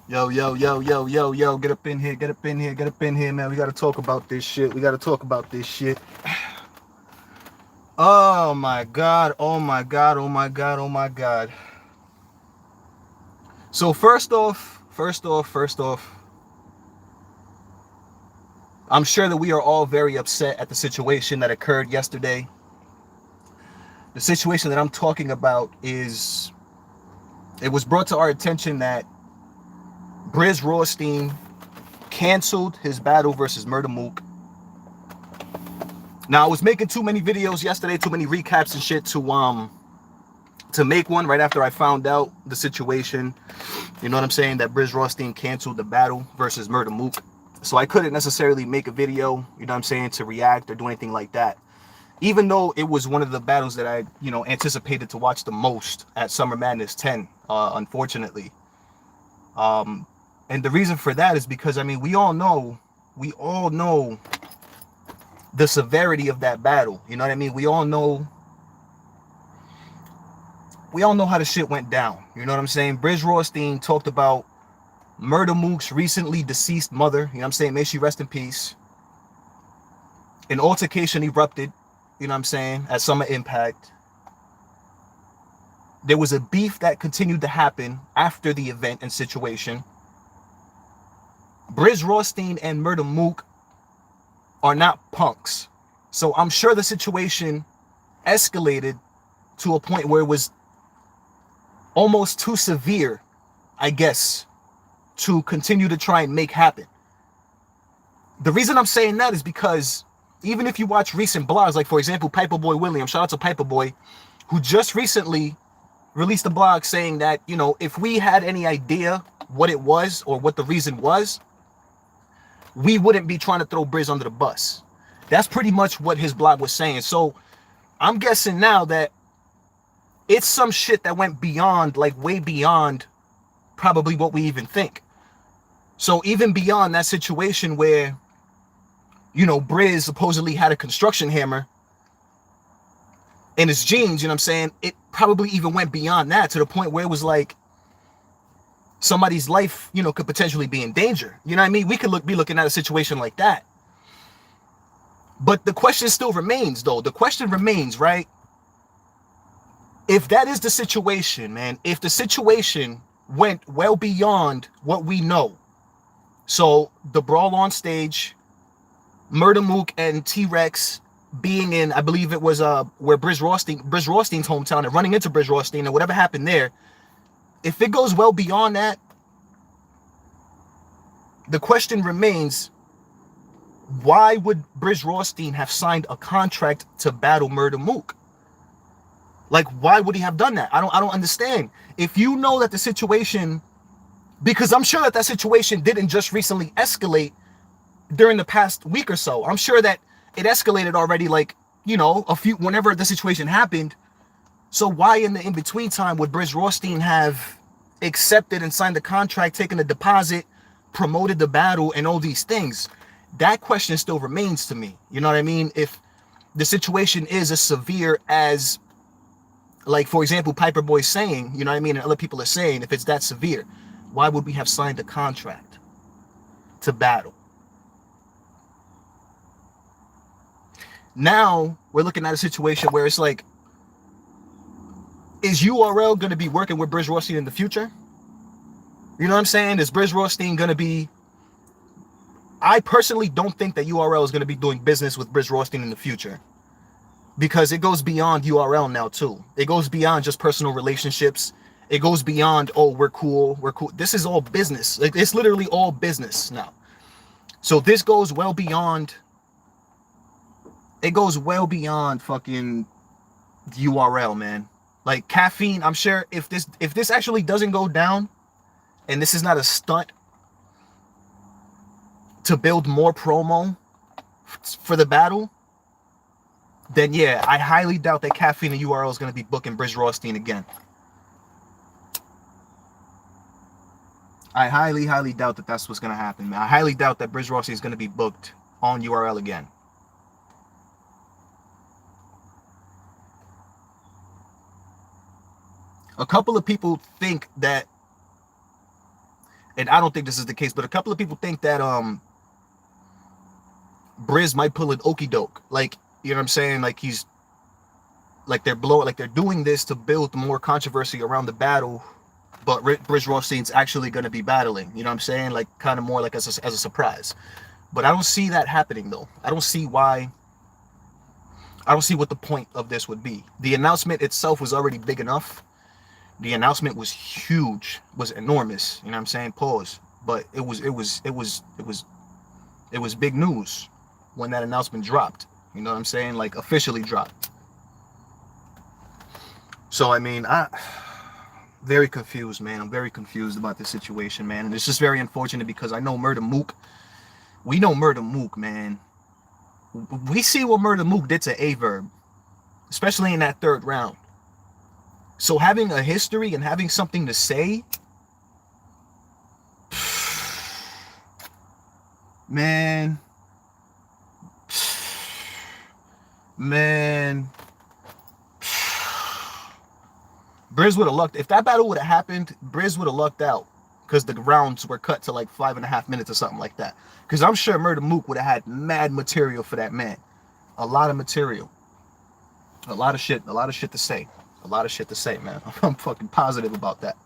Yo, yo, yo, yo, yo, yo, get up in here, get up in here, get up in here, man. We gotta talk about this shit. We gotta talk about this shit. Oh my god, oh my god, oh my god, oh my god. So first off, I'm sure that we are all very upset at the situation that occurred yesterday. The situation that I'm talking about is it was brought to our attention that Brizz Rawsteen canceled his battle versus Murda Mook. Now I was making too many videos yesterday, too many recaps and shit to make one right after I found out the situation. You know what I'm saying? That Brizz Rawsteen canceled the battle versus Murda Mook. So I couldn't necessarily make a video, you know what I'm saying, to react or do anything like that. Even though it was one of the battles that I, anticipated to watch the most at Summer Madness 10, unfortunately. And the reason for that is because, I mean, we all know the severity of that battle. You know what I mean? We all know how the shit went down. You know what I'm saying? Brizz Rawsteen talked about Murda Mook's recently deceased mother. You know what I'm saying? May she rest in peace. An altercation erupted, you know what I'm saying, at Summer Impact. There was a beef that continued to happen after the event and situation. Brizz Rawsteen and Murda Mook are not punks. So I'm sure the situation escalated to a point where it was almost too severe, I guess, to continue to try and make happen. The reason I'm saying that is because even if you watch recent blogs, like for example, Piperboy William, shout out to Piperboy, who just recently released a blog saying that, if we had any idea what it was or what the reason was, we wouldn't be trying to throw Brizz under the bus. That's pretty much what his blog was saying. So I'm guessing now that it's some shit that went beyond, like way beyond probably what we even think. So even beyond that situation where, Brizz supposedly had a construction hammer in his jeans, you know what I'm saying? It probably even went beyond that to the point where it was like somebody's life, could potentially be in danger. You know what I mean? We could be looking at a situation like that. But the question still remains, though. The question remains, right? If that is the situation, man, if the situation went well beyond what we know, so the brawl on stage, Murda Mook and T-Rex being in, I believe it was where Brizz Rawsteen's hometown, and running into Brizz Rawsteen and whatever happened there, if it goes well beyond that, the question remains, why would Brizz Rawsteen have signed a contract to battle Murda Mook? Like, why would he have done that? I don't understand. If you know that the situation, because I'm sure that situation didn't just recently escalate during the past week or so. I'm sure that it escalated already, like, whenever the situation happened. So why in the in-between time would Brizz Rawsteen have accepted and signed the contract, taken the deposit, promoted the battle, and all these things? That question still remains to me. You know what I mean? If the situation is as severe as, like, for example, Piperboy's saying, you know what I mean, and other people are saying, if it's that severe, why would we have signed a contract to battle? Now we're looking at a situation where it's like, is URL going to be working with Brizz Rawsteen in the future? You know what I'm saying? Is Brizz Rawsteen going to be... I personally don't think that URL is going to be doing business with Brizz Rawsteen in the future. Because it goes beyond URL now, too. It goes beyond just personal relationships. It goes beyond, oh, we're cool. This is all business. Like, it's literally all business now. So this goes well beyond... It goes well beyond fucking URL, man. Like, Caffeine, I'm sure if this actually doesn't go down, and this is not a stunt to build more promo for the battle, then yeah, I highly doubt that Caffeine and URL is going to be booking Brizz Rawsteen again. I highly, highly doubt that that's what's going to happen, man. I highly doubt that Brizz Rawsteen is going to be booked on URL again. A couple of people think that and I don't think this is the case, but a couple of people think that Brizz might pull an okey doke, like, you know what I'm saying, like he's like they're doing this to build more controversy around the battle, but Brizz Rawsteen's actually going to be battling, you know what I'm saying, like kind of more like as a surprise. But I don't see that happening though. I don't see what the point of this would be. The announcement itself was already big enough. The announcement was huge, was enormous, you know what I'm saying, pause. But it was big news when that announcement dropped, you know what I'm saying, like officially dropped. So I mean, very confused, man. I'm very confused about this situation, man. And it's just very unfortunate because I know Murda Mook. We know Murda Mook, man. We see what Murda Mook did to Averb, especially in that third round. So having a history and having something to say, man, Brizz would have lucked. If that battle would have happened, Brizz would have lucked out because the rounds were cut to like 5.5 minutes or something like that. Because I'm sure Murda Mook would have had mad material for that man. A lot of material. A lot of shit to say. A lot of shit to say, man. I'm fucking positive about that.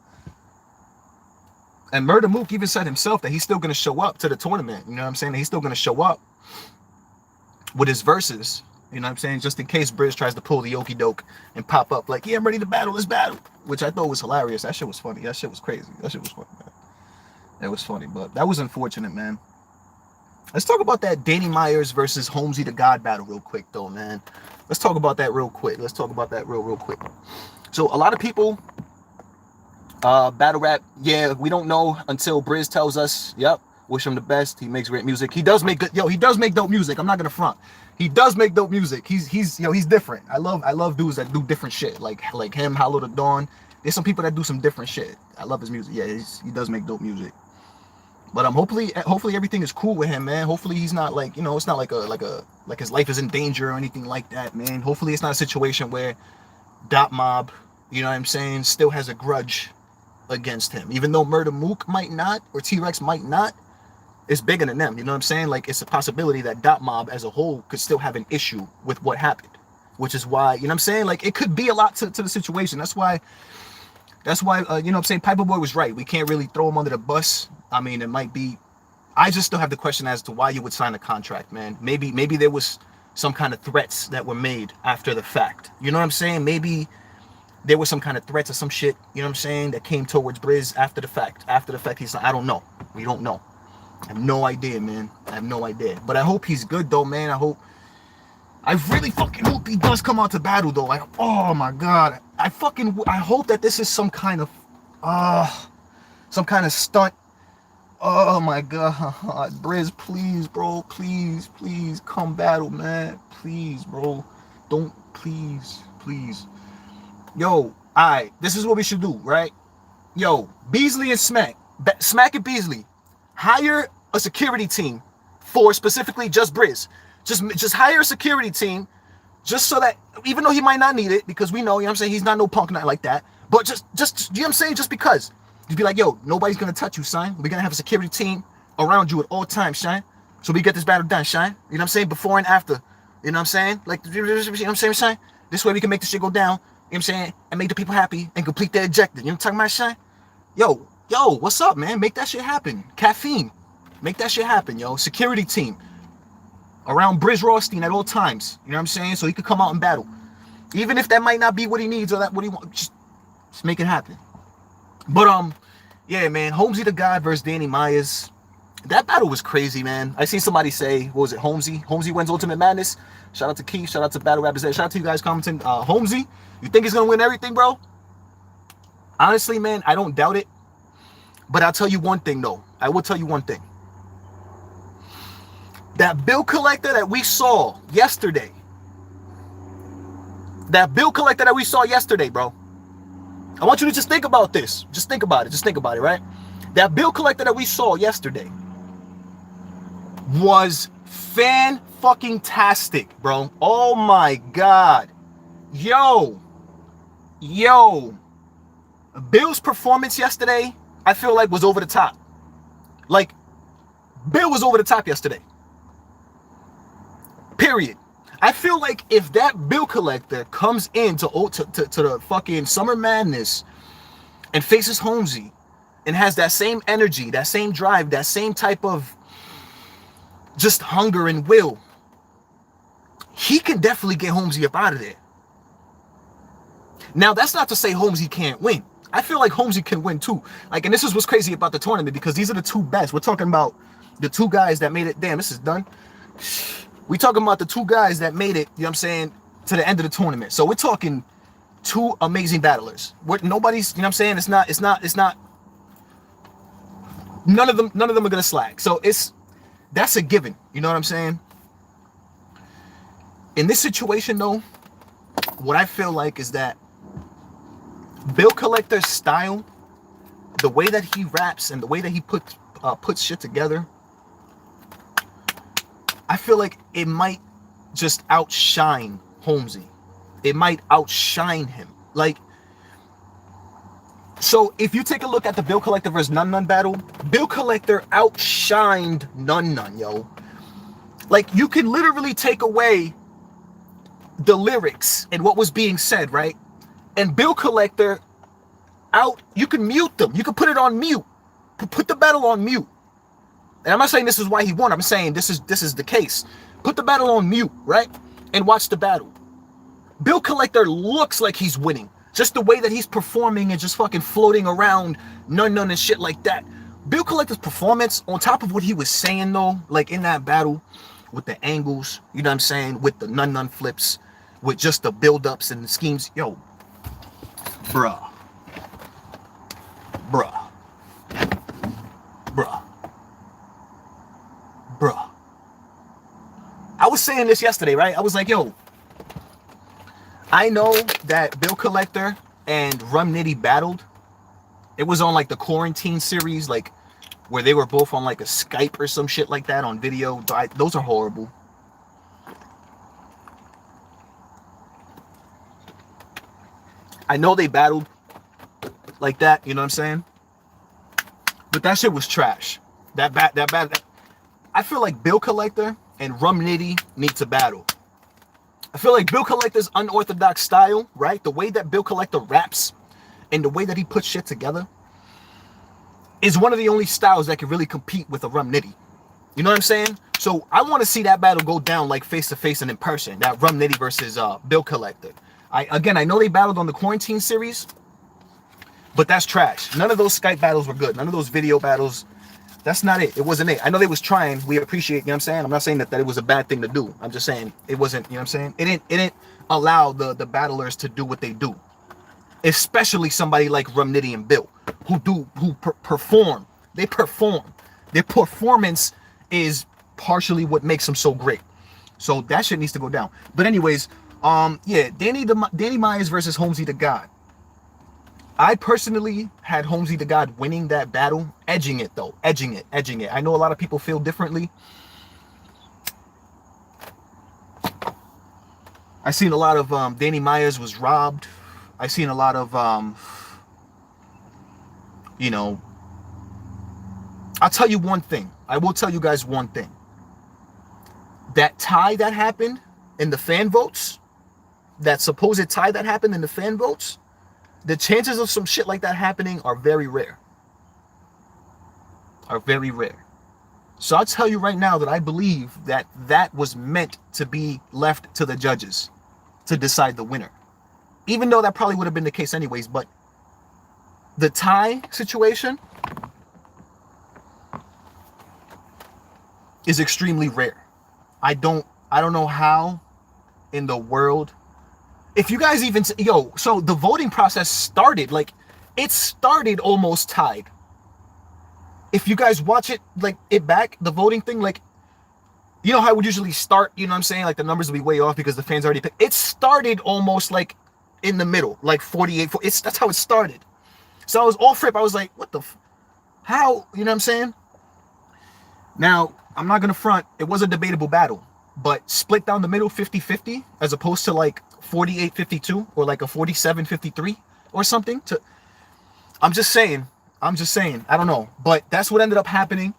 And Murda Mook even said himself that he's still going to show up to the tournament. You know what I'm saying? He's still going to show up with his verses. You know what I'm saying? Just in case Brizz tries to pull the okey doke and pop up like, yeah, I'm ready to battle, let's battle. Which I thought was hilarious. That shit was funny. That shit was crazy. That shit was funny, man. That was funny, but that was unfortunate, man. Let's talk about that Danny Myers versus Homesi the God battle real quick, though, man. Let's talk about that real quick. Let's talk about that real quick. So a lot of people, battle rap, yeah, we don't know until Brizz tells us, yep, wish him the best. He makes great music. He does make good, he does make dope music. I'm not gonna front. He does make dope music. He's different. I love dudes that do different shit. Like him, Hollow the Dawn. There's some people that do some different shit. I love his music. Yeah, he does make dope music. But hopefully everything is cool with him, man. Hopefully he's not like, it's not like his life is in danger or anything like that, man. Hopefully it's not a situation where Dot Mob, you know what I'm saying, still has a grudge against him. Even though Murda Mook might not, or T-Rex might not, it's bigger than them, you know what I'm saying? Like, it's a possibility that Dot Mob as a whole could still have an issue with what happened. Which is why, you know what I'm saying? Like, it could be a lot to the situation. That's why, you know what I'm saying? Piper Boy was right. We can't really throw him under the bus. I mean, it might be, I just still have the question as to why you would sign a contract, man. Maybe there was some kind of threats that were made after the fact. You know what I'm saying? Maybe there was some kind of threats or some shit, you know what I'm saying, that came towards Brizz after the fact. After the fact, he's like, I don't know. We don't know. I have no idea, man. I have no idea. But I hope he's good, though, man. I really fucking hope he does come out to battle, though. Like, oh my God. I hope that this is some kind of stunt. Oh my God. Brizz, please, bro. Please come battle, man. Please, bro. Don't, please. Yo, alright. This is what we should do, right? Yo, Beasley and Smack and Beasley, hire a security team for specifically just Brizz. Just hire a security team just so that, even though he might not need it, because we know, you know what I'm saying, he's not no punk, not like that, but just you know what I'm saying, just because. You'd be like, yo, nobody's gonna touch you, son. We're gonna have a security team around you at all times, Shine. So we get this battle done, Shine. You know what I'm saying? Before and after. You know what I'm saying? Like, you know what I'm saying, Shine? This way we can make this shit go down, you know what I'm saying, and make the people happy and complete their objective. You know what I'm talking about, Shine? Yo, what's up, man? Make that shit happen. Caffeine. Make that shit happen, yo. Security team around Brizz Rawsteen at all times. You know what I'm saying? So he could come out and battle. Even if that might not be what he needs or that what he wants. Just make it happen. But yeah, man, Homesi the God versus Danny Myers. That battle was crazy, man. I seen somebody say, what was it, Homesi? Homesi wins Ultimate Madness. Shout out to Keith. Shout out to Battle Rappers. Shout out to you guys commenting. Homesi, you think he's gonna win everything, bro? Honestly, man, I don't doubt it. But I'll tell you one thing, though. I will tell you one thing. That bill collector that we saw yesterday. Bro. I want you to just think about this. Just think about it, right? That bill collector that we saw yesterday was fan-fucking-tastic, bro. Oh my God. Yo. Bill's performance yesterday, I feel like, was over the top. Like, Bill was over the top yesterday. Period. I feel like if that bill collector comes in to the fucking Summer Madness and faces Homesi and has that same energy, that same drive, that same type of just hunger and will, he can definitely get Homesi up out of there. Now, that's not to say Homesi can't win. I feel like Homesi can win too. Like, and this is what's crazy about the tournament, because these are the two best. We're talking about the two guys that made it. Damn, this is done. We talking about the two guys that made it, you know what I'm saying, to the end of the tournament. So we're talking two amazing battlers. Nobody's, you know what I'm saying, it's not none of them are gonna slack. So that's a given, you know what I'm saying? In this situation though, what I feel like is that Bill Collector's style, the way that he raps and the way that he puts shit together, I feel like it might just outshine Homesi. It might outshine him. Like, so if you take a look at the Bill Collector versus Nun Nun battle, Bill Collector outshined Nun Nun, yo. Like, you can literally take away the lyrics and what was being said, right? And Bill Collector you can mute them. You can put it on mute. Put the battle on mute. And I'm not saying this is why he won. I'm saying this is the case. Put the battle on mute, right? And watch the battle. Bill Collector looks like he's winning. Just the way that he's performing and just fucking floating around Nun Nun and shit like that. Bill Collector's performance, on top of what he was saying though, like in that battle, with the angles, you know what I'm saying, with the Nun Nun flips, with just the build-ups and the schemes, yo, bruh. I was saying this yesterday, right? I was like, yo, I know that Bill Collector and Rum Nitty battled. It was on like the quarantine series, like where they were both on like a Skype or some shit like that on video. Those are horrible. I know they battled like that, you know what I'm saying? But that shit was trash. That I feel like Bill Collector and Rum Nitty need to battle. I feel like Bill Collector's unorthodox style, right? The way that Bill Collector raps and the way that he puts shit together is one of the only styles that can really compete with a Rum Nitty. You know what I'm saying? So I want to see that battle go down like face to face and in person. That Rum Nitty versus Bill Collector. I know they battled on the quarantine series, but that's trash. None of those Skype battles were good. None of those video battles. That's not it. It wasn't it. I know they was trying. We appreciate, you know what I'm saying? I'm not saying that it was a bad thing to do. I'm just saying it wasn't, you know what I'm saying? It didn't allow the battlers to do what they do. Especially somebody like Rum Nitty and Bill, who perform. They perform. Their performance is partially what makes them so great. So that shit needs to go down. But anyways, yeah, Danny Myers versus Homesi the God. I personally had Homesi the God winning that battle, edging it though, edging it. I know a lot of people feel differently. I seen a lot of Danny Myers was robbed. I seen a lot of you know, I'll tell you one thing. I will tell you guys one thing. That tie that happened in the fan votes, that supposed tie that happened in the fan votes, the chances of some shit like that happening are very rare. Are very rare. So I'll tell you right now that I believe that that was meant to be left to the judges to decide the winner. Even though that probably would have been the case anyways, but the tie situation is extremely rare. I don't know how in the world. If you guys even, so the voting process started, like, it started almost tied. If you guys watch it, like, it back, the voting thing, like, you know how it would usually start, you know what I'm saying? Like, the numbers will be way off because the fans already picked. It started almost, like, in the middle, like 48, that's how it started. So I was all flip. I was like, what the, how, you know what I'm saying? Now, I'm not going to front, it was a debatable battle, but split down the middle 50-50 as opposed to like 48-52 or like a 47-53 or something. I'm just saying, I don't know. But that's what ended up happening.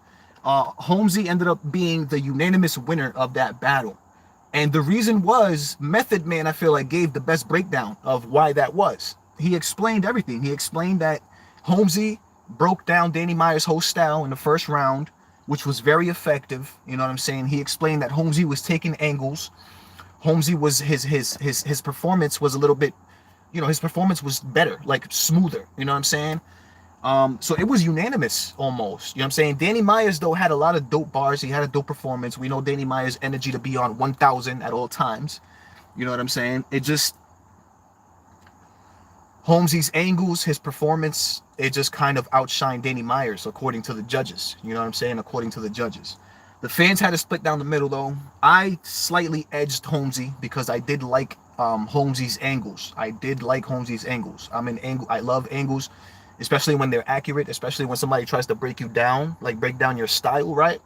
Homesi ended up being the unanimous winner of that battle. And the reason was Method Man, I feel like, gave the best breakdown of why that was. He explained everything. He explained that Homesi broke down Danny Meyer's whole style in the first round, which was very effective. You know what I'm saying? He explained that Homesi was taking angles. Homesi was his performance was a little bit, you know, his performance was better, like smoother. You know what I'm saying? So it was unanimous almost. You know what I'm saying? Danny Myers, though, had a lot of dope bars. He had a dope performance. We know Danny Myers' energy to be on 1,000 at all times. You know what I'm saying? It just, Homesi's angles, his performance, it just kind of outshined Danny Myers, according to the judges. You know what I'm saying? According to the judges. The fans had a split down the middle, though. I slightly edged Homesi because I did like Homesi's angles. I did like Homesi's angles. I love angles, especially when they're accurate, especially when somebody tries to break you down, like break down your style, right?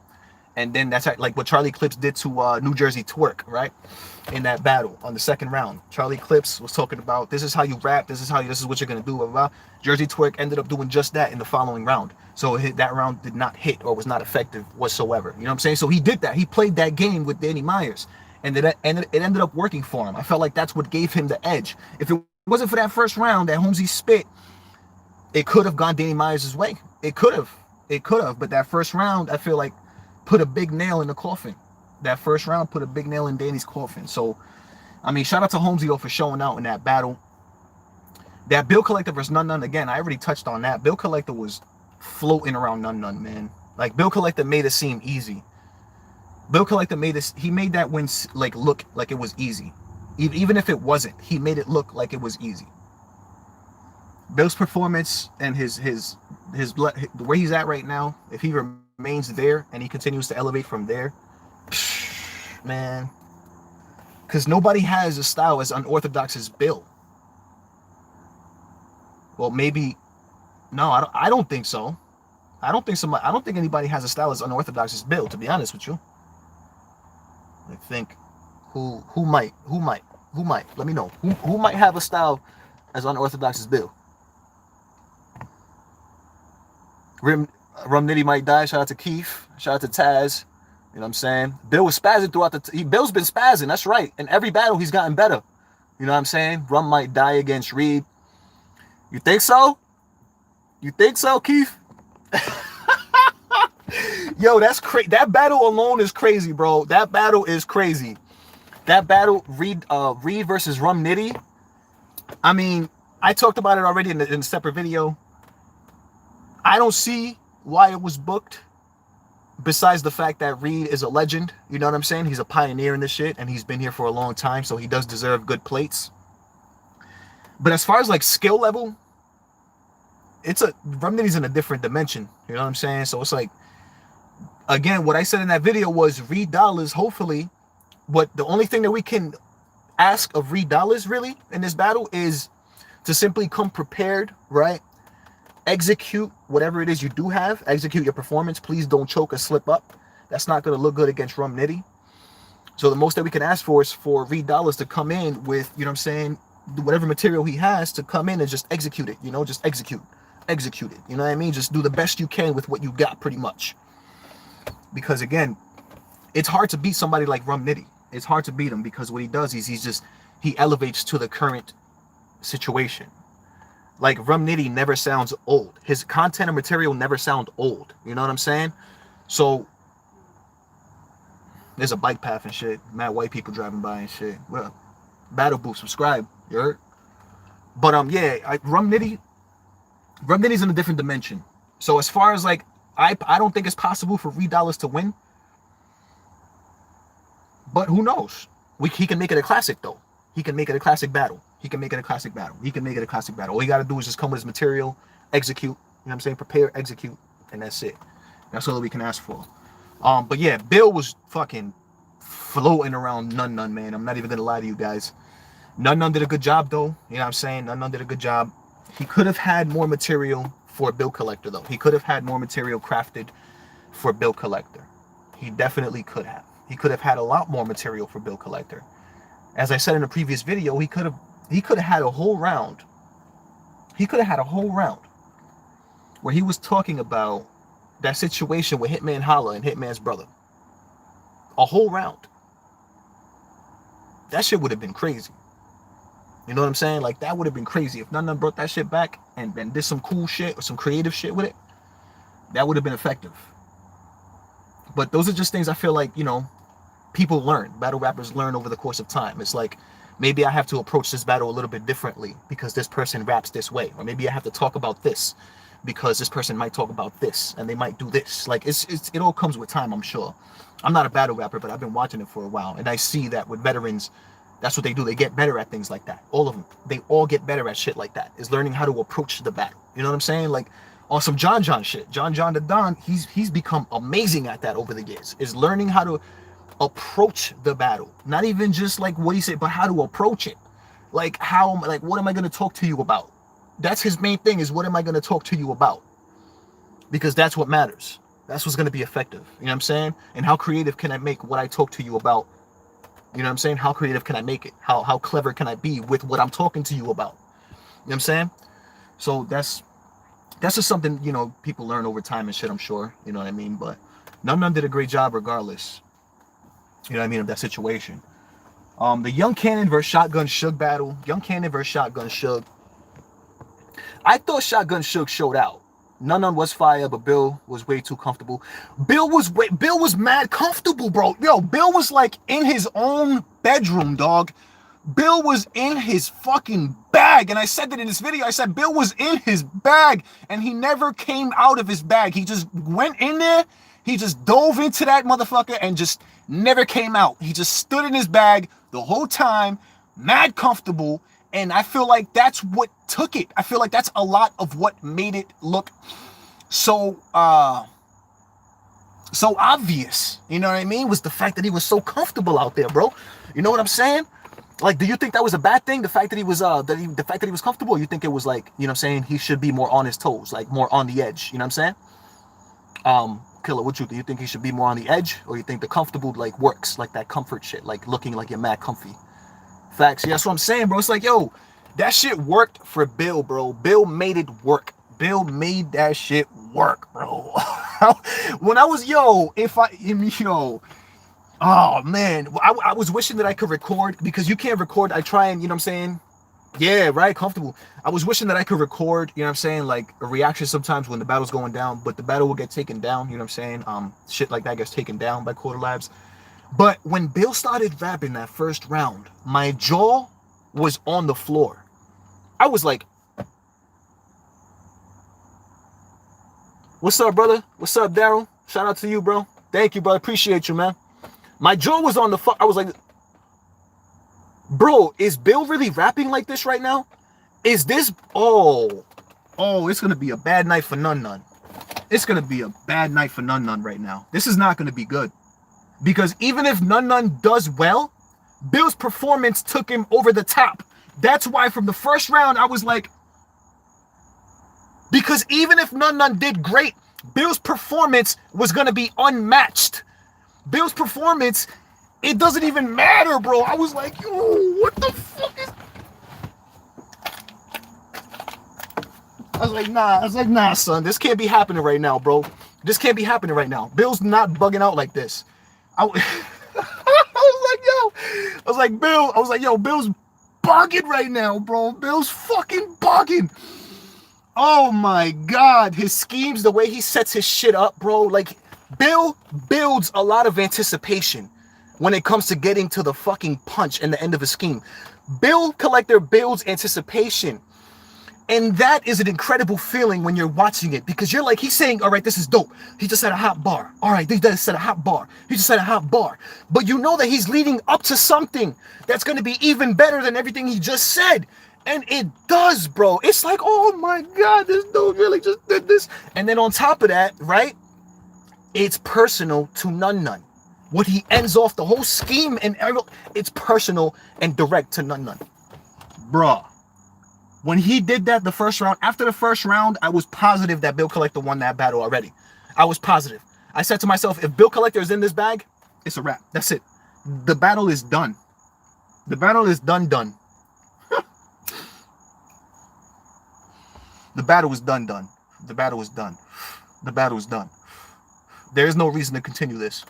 And then that's like what Charlie Clips did to New Jersey Twerk, right? In that battle on the second round. Charlie Clips was talking about, this is how you rap, this is what you're gonna do, blah, blah. Jersey Twerk ended up doing just that in the following round. So that round did not hit or was not effective whatsoever. You know what I'm saying? So he did that. He played that game with Danny Myers. And it ended up working for him. I felt like that's what gave him the edge. If it wasn't for that first round that Homesi spit, it could have gone Danny Myers' way. It could have. But that first round, I feel like, put a big nail in the coffin. That first round put a big nail in Danny's coffin. So, I mean, shout out to Homesi, though, for showing out in that battle. That Bill Collector versus Nun Nun, again, I already touched on that. Bill Collector was floating around Nun Nun, man. Like, Bill Collector made it seem easy. Bill Collector made that win, like, look like it was easy. Even if it wasn't, he made it look like it was easy. Bill's performance and his blood, where he's at right now, if he remains there and he continues to elevate from there, man, because nobody has a style as unorthodox as Bill. Well, maybe, no, I don't think so. I don't think anybody has a style as unorthodox as Bill, to be honest with you. I think who might let me know who might have a style as unorthodox as Bill. Rum Nitty might die. Shout out to Keith. Shout out to Taz. You know what I'm saying? Bill was spazzing throughout Bill's been spazzing. That's right. In every battle, he's gotten better. You know what I'm saying? Rum might die against Reed. You think so? You think so, Keith? Yo, that's crazy. That battle alone is crazy, bro. That battle is crazy. That battle, Reed versus Rum Nitty. I mean, I talked about it already in a separate video. I don't see why it was booked, besides the fact that Reed is a legend. You know what I'm saying? He's a pioneer in this shit, and he's been here for a long time, so he does deserve good plates. But as far as like skill level, Rum Nitty's in a different dimension. You know what I'm saying? So it's like, again, what I said in that video was Reed Dollars, hopefully, the only thing that we can ask of Reed Dollars really in this battle is to simply come prepared, right? Execute whatever it is you do have. Execute your performance. Please don't choke or slip up. That's not going to look good against Rum Nitty. So the most that we can ask for is for Reed Dollars to come in with, you know what I'm saying, whatever material he has, to come in and just execute it. You know, just execute it. You know what I mean? Just do the best you can with what you got, pretty much. Because again, it's hard to beat somebody like Rum Nitty. It's hard to beat him because what he does is he elevates to the current situation. Like, Rum Nitty never sounds old. His content and material never sound old. You know what I'm saying? So, there's a bike path and shit. Mad white people driving by and shit. Well, Battle Booth, subscribe. You heard? But, yeah, Rum Nitty's in a different dimension. So, as far as, like, I don't think it's possible for Reed Dollars to win. But who knows? He can make it a classic, though. He can make it a classic battle. All you got to do is just come with his material, execute. You know what I'm saying? Prepare, execute, and that's it. That's all that we can ask for. But yeah, Bill was fucking floating around Nun Nun, man. I'm not even going to lie to you guys. Nun Nun did a good job, though. You know what I'm saying? Nun Nun did a good job. He could have had more material for Bill Collector, though. He could have had more material crafted for Bill Collector. He definitely could have. He could have had a lot more material for Bill Collector. As I said in a previous video, he could have had a whole round. He could have had a whole round where he was talking about that situation with Hitman Holla and Hitman's brother. A whole round. That shit would have been crazy. You know what I'm saying? Like, that would have been crazy. If none brought that shit back and did some cool shit or some creative shit with it, that would have been effective. But those are just things I feel like, you know, people learn. Battle rappers learn over the course of time. It's like, maybe I have to approach this battle a little bit differently because this person raps this way. Or maybe I have to talk about this because this person might talk about this and they might do this. Like, it all comes with time, I'm sure. I'm not a battle rapper, but I've been watching it for a while. And I see that with veterans, that's what they do. They get better at things like that. All of them. They all get better at shit like that. Is learning how to approach the battle. You know what I'm saying? Like, on some John shit. John the Don, he's become amazing at that over the years. Is learning how to approach the battle. Not even just like what he said, but how to approach it. Like, what am I going to talk to you about? That's his main thing, is what am I going to talk to you about? Because that's what matters. That's what's going to be effective. You know what I'm saying? And how creative can I make what I talk to you about? You know what I'm saying? How creative can I make it? How clever can I be with what I'm talking to you about? You know what I'm saying? So that's just something, you know, people learn over time and shit, I'm sure. You know what I mean? But none did a great job regardless. You know what I mean, of that situation. The Young Canon versus Shotgun Suge battle. Young Canon versus Shotgun Suge. I thought Shotgun Suge showed out. None was fire, but Bill was way too comfortable. Bill was mad comfortable, bro. Yo, Bill was like in his own bedroom, dog. Bill was in his fucking bag. And I said that in this video. I said Bill was in his bag and he never came out of his bag. He just went in there. He just dove into that motherfucker and just never came out. He just stood in his bag the whole time, mad comfortable. And I feel like that's what took it. I feel like that's a lot of what made it look so obvious. You know what I mean? Was the fact that he was so comfortable out there, bro. You know what I'm saying? Like, do you think that was a bad thing? The fact that he was the fact that he was comfortable, or you think it was like, you know what I'm saying, he should be more on his toes, like more on the edge, you know what I'm saying? Killer, what you think? You think he should be more on the edge, or you think the comfortable like works, like that comfort shit, like looking like you're mad comfy? Facts. Yeah, that's what I'm saying, bro. It's like, yo, that shit worked for Bill, bro. Bill made it work. Bill made that shit work, bro. When I was, oh man, I was wishing that I could record, because you can't record. I try and, you know what I'm saying? Yeah, right, comfortable. I was wishing that I could record, you know what I'm saying, like a reaction sometimes when the battle's going down, but the battle will get taken down, you know what I'm saying? Shit like that gets taken down by Quarter Labs. But when Bill started rapping that first round, my jaw was on the floor. I was like, what's up, brother? What's up, Daryl? Shout out to you, bro. Thank you, brother. Appreciate you, man. My jaw was on the fuck. I was like, bro, is Bill really rapping like this right now? Is this, oh, it's going to be a bad night for None. It's going to be a bad night for None right now. This is not going to be good. Because even if None does well, Bill's performance took him over the top. That's why from the first round, I was like, because even if None did great, Bill's performance was going to be unmatched. Bill's performance, it doesn't even matter, bro. I was like, yo, what the fuck is... I was like, nah, son. This can't be happening right now, bro. This can't be happening right now. Bill's not bugging out like this. I was like, Bill's bugging right now, bro. Bill's fucking bugging. Oh my God. His schemes, the way he sets his shit up, bro. Like, Bill builds a lot of anticipation when it comes to getting to the fucking punch and the end of a scheme. Bill Collector builds anticipation. And that is an incredible feeling when you're watching it, because you're like, he's saying, all right, this is dope. He just said a hot bar. All right, he just said a hot bar. He just said a hot bar. But you know that he's leading up to something that's going to be even better than everything he just said. And it does, bro. It's like, oh my God, this dude really just did this. And then on top of that, right, it's personal to None. What he ends off the whole scheme, and it's personal and direct to None. Bruh. When he did that the first round, after the first round, I was positive that Bill Collector won that battle already. I was positive. I said to myself, if Bill Collector is in this bag, it's a wrap. That's it. The battle is done. The battle is done. The battle was done. The battle was done. The battle is done. There is no reason to continue this.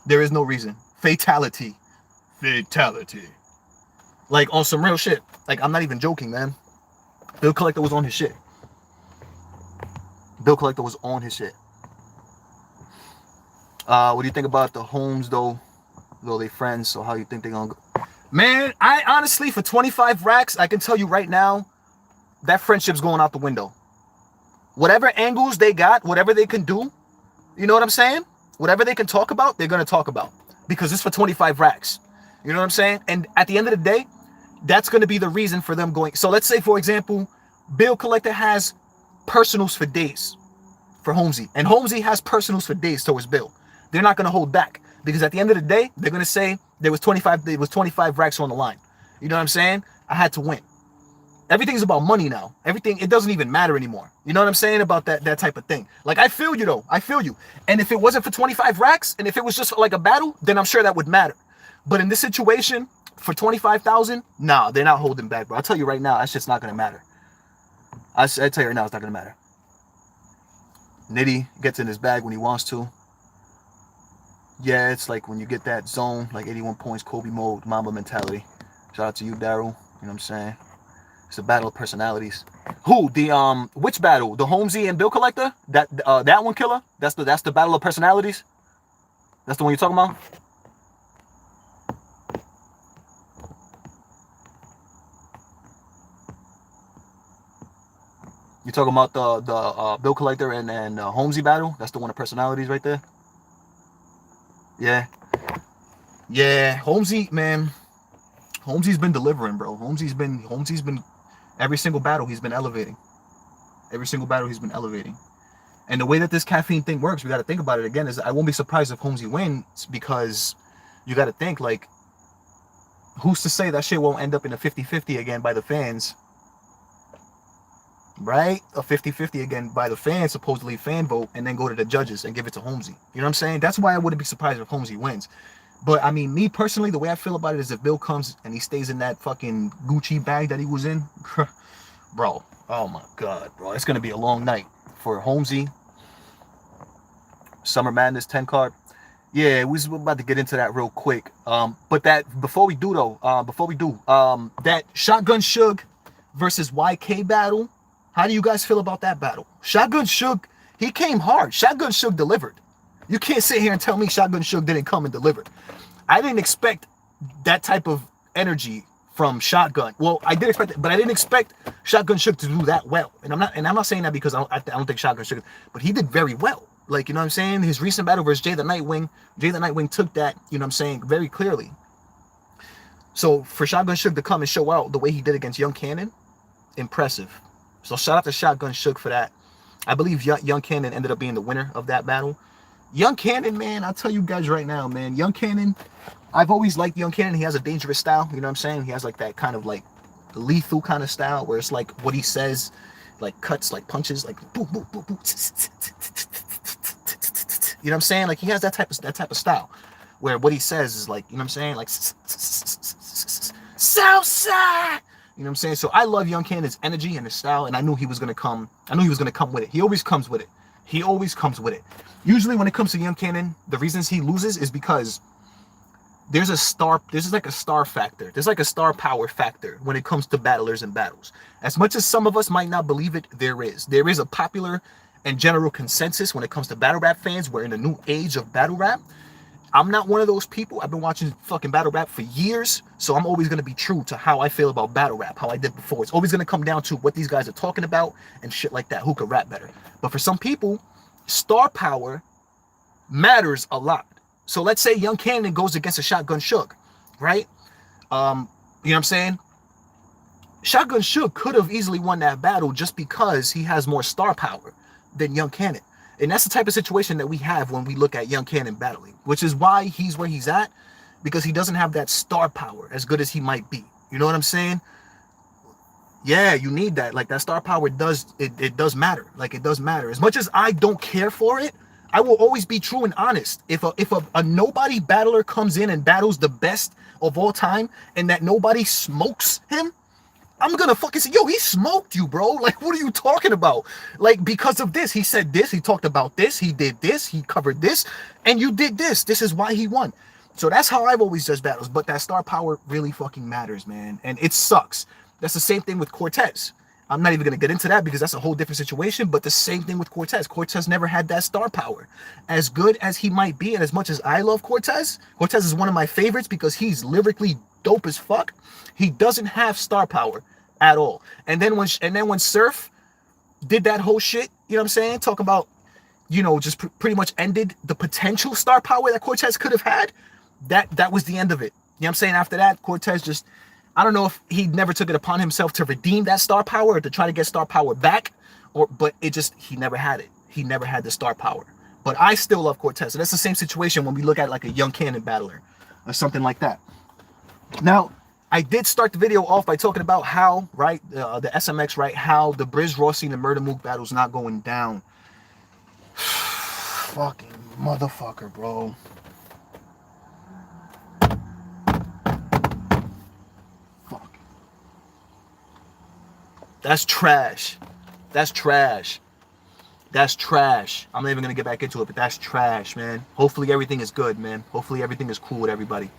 There is no reason. Fatality. Fatality. Like, on some real shit. Like, I'm not even joking, man. Bill Collector was on his shit. Bill Collector was on his shit. What do you think about the Holmes, though? Though they friends, so how you think they gonna go? Man, I honestly, for 25 racks, I can tell you right now, that friendship's going out the window. Whatever angles they got, whatever they can do, you know what I'm saying? Whatever they can talk about, they're going to talk about. Because it's for 25 racks. You know what I'm saying? And at the end of the day, that's going to be the reason for them going. So let's say, for example, Bill Collector has personals for days for Homesi. And Homesi has personals for days towards Bill. They're not going to hold back. Because at the end of the day, they're going to say there was 25 racks on the line. You know what I'm saying? I had to win. Everything's about money now. Everything, it doesn't even matter anymore. You know what I'm saying about that type of thing? Like, I feel you, though. I feel you. And if it wasn't for 25 racks, and if it was just like a battle, then I'm sure that would matter. But in this situation, for 25,000, nah, they're not holding back, bro. I'll tell you right now, that's just not going to matter. I tell you right now, it's not going to matter. Nitty gets in his bag when he wants to. Yeah, it's like when you get that zone, like 81 points, Kobe mode, Mamba mentality. Shout out to you, Daryl. You know what I'm saying? It's a battle of personalities. Who? The which battle? The Homesi and Bill Collector? That one, killer? That's the battle of personalities? That's the one you're talking about? You talking about the Bill Collector and Homesi battle? That's the one of personalities right there. Yeah. Yeah, Homesi, man. Homesi's been delivering, bro. Homesi's been every single battle he's been elevating. Every single battle he's been elevating. And the way that this caffeine thing works, we got to think about it again, is I won't be surprised if Homesi wins, because you got to think, like, who's to say that shit won't end up in a 50-50 again by the fans? Right? A 50-50 again by the fans, supposedly fan vote, and then go to the judges and give it to Homesi. You know what I'm saying? That's why I wouldn't be surprised if Homesi wins. But, I mean, me personally, the way I feel about it is if Bill comes and he stays in that fucking Gucci bag that he was in, bro, oh my God, bro. It's going to be a long night for Homesi. Summer Madness 10 card. Yeah, we're about to get into that real quick. But before we do, that Shotgun Suge versus YK battle, how do you guys feel about that battle? Shotgun Suge, he came hard. Shotgun Suge delivered. You can't sit here and tell me Shotgun Suge didn't come and deliver. I didn't expect that type of energy from Shotgun. Well, I did expect it, but I didn't expect Shotgun Suge to do that well. And I'm not saying that because I don't think Shotgun Suge, but he did very well. Like, you know what I'm saying? His recent battle versus Jay the Nightwing took that, you know what I'm saying, very clearly. So for Shotgun Suge to come and show out the way he did against Young Canon, impressive. So shout out to Shotgun Suge for that. I believe Young Canon ended up being the winner of that battle. Young Canon, man, I'll tell you guys right now, man. Young Canon, I've always liked Young Canon. He has a dangerous style, you know what I'm saying? He has like that kind of like lethal kind of style where it's like what he says, like cuts, like punches, like boom, boom, boom, boom. You know what I'm saying? Like he has that type of style where what he says is like, you know what I'm saying? Like Southside. You know what I'm saying? So I love Young Canon's energy and his style, and I knew he was gonna come. I knew he was gonna come with it. He always comes with it. He always comes with it. Usually when it comes to Young Canon, the reasons he loses is because there's like a star factor. There's like a star power factor when it comes to battlers and battles. As much as some of us might not believe it, there is a popular and general consensus when it comes to battle rap fans. We're in a new age of battle rap. I'm not one of those people. I've been watching fucking battle rap for years, so I'm always going to be true to how I feel about battle rap, how I did before. It's always going to come down to what these guys are talking about and shit like that, who could rap better. But for some people, star power matters a lot. So let's say Young Canon goes against a Shotgun Suge, right? You know what I'm saying? Shotgun Suge could have easily won that battle just because he has more star power than Young Canon. And that's the type of situation that we have when we look at Young Canon battling, which is why he's where he's at, because he doesn't have that star power as good as he might be. You know what I'm saying? Yeah, you need that. Like that star power does matter. Like it does matter. As much as I don't care for it, I will always be true and honest. If a nobody battler comes in and battles the best of all time and that nobody smokes him, I'm gonna fucking say, yo, he smoked you, bro. Like, what are you talking about? Like, because of this, he said this, he talked about this, he did this, he covered this, and you did this. This is why he won. So that's how I've always judged battles. But that star power really fucking matters, man. And it sucks. That's the same thing with Cortez. I'm not even going to get into that because that's a whole different situation. But the same thing with Cortez. Cortez never had that star power. As good as he might be, and as much as I love Cortez, Cortez is one of my favorites because he's lyrically dope as fuck. He doesn't have star power at all. And then when Surf did that whole shit, you know what I'm saying? Talk about, you know, just pretty much ended the potential star power that Cortez could have had. That was the end of it. You know what I'm saying? After that, Cortez just, I don't know if he never took it upon himself to redeem that star power or to try to get star power back, but it just, he never had it. He never had the star power. But I still love Cortez. So that's the same situation when we look at like a young Canon battler or something like that. Now, I did start the video off by talking about how, right, the SMX, right, how the Brizz, Rawsteen, and Murda Mook battle's not going down. Fucking motherfucker, bro. That's trash. That's trash. That's trash. I'm not even gonna get back into it, but that's trash, man. Hopefully everything is good, man. Hopefully everything is cool with everybody.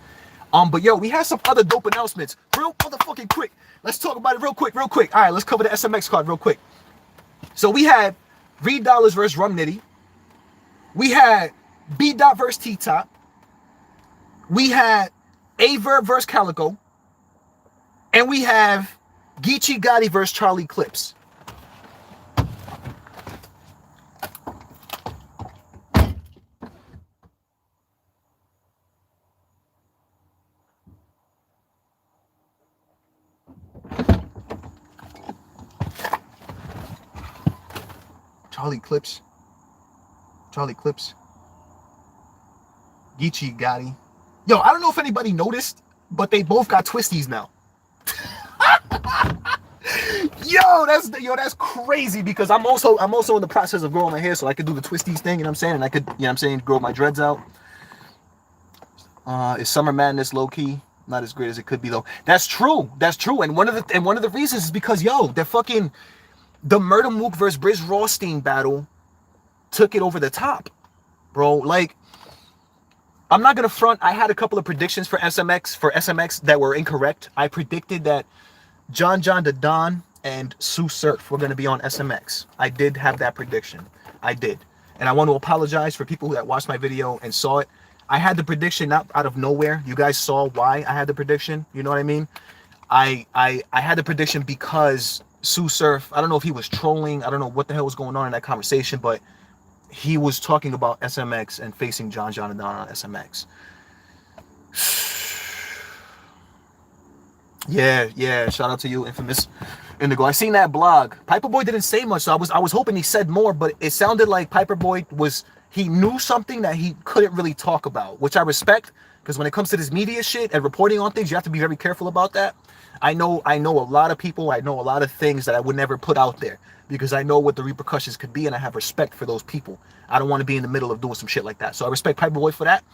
But yo, we had some other dope announcements. Real motherfucking quick. Let's talk about it real quick. All right, let's cover the SMX card real quick. So we had Reed Dollars versus Rum Nitty. We had B Dot versus T Top. We had A-Verb versus CALICOE. And we have Geechi Gotti versus Charlie Clips. Charlie Clips. Geechi Gotti. Yo, I don't know if anybody noticed, but they both got twisties now. That's crazy because I'm also in the process of growing my hair so I could do the twisties thing, you know what I'm saying? And I could, you know what I'm saying, grow my dreads out. Is Summer Madness low key? Not as great as it could be though. That's true. And one of the reasons is because the Murda Mook versus Brizz Rawsteen battle took it over the top, bro. Like, I'm not gonna front. I had a couple of predictions for SMX that were incorrect. I predicted that John the Don and Sue Surf were gonna be on SMX. I did have that prediction. I did, and I want to apologize for people that watched my video and saw it. I had the prediction not out of nowhere. You guys saw why I had the prediction. You know what I mean? I had the prediction because Sue Surf, I don't know if he was trolling. I don't know what the hell was going on in that conversation, but he was talking about SMX and facing John and Don on SMX. Yeah. Shout out to you, infamous Indigo. I seen that blog. Piper Boy didn't say much, so I was hoping he said more, but it sounded like Piper Boy he knew something that he couldn't really talk about, which I respect, because when it comes to this media shit and reporting on things, you have to be very careful about that. I know a lot of people, I know a lot of things that I would never put out there because I know what the repercussions could be and I have respect for those people. I don't want to be in the middle of doing some shit like that. So I respect Piper Boy for that.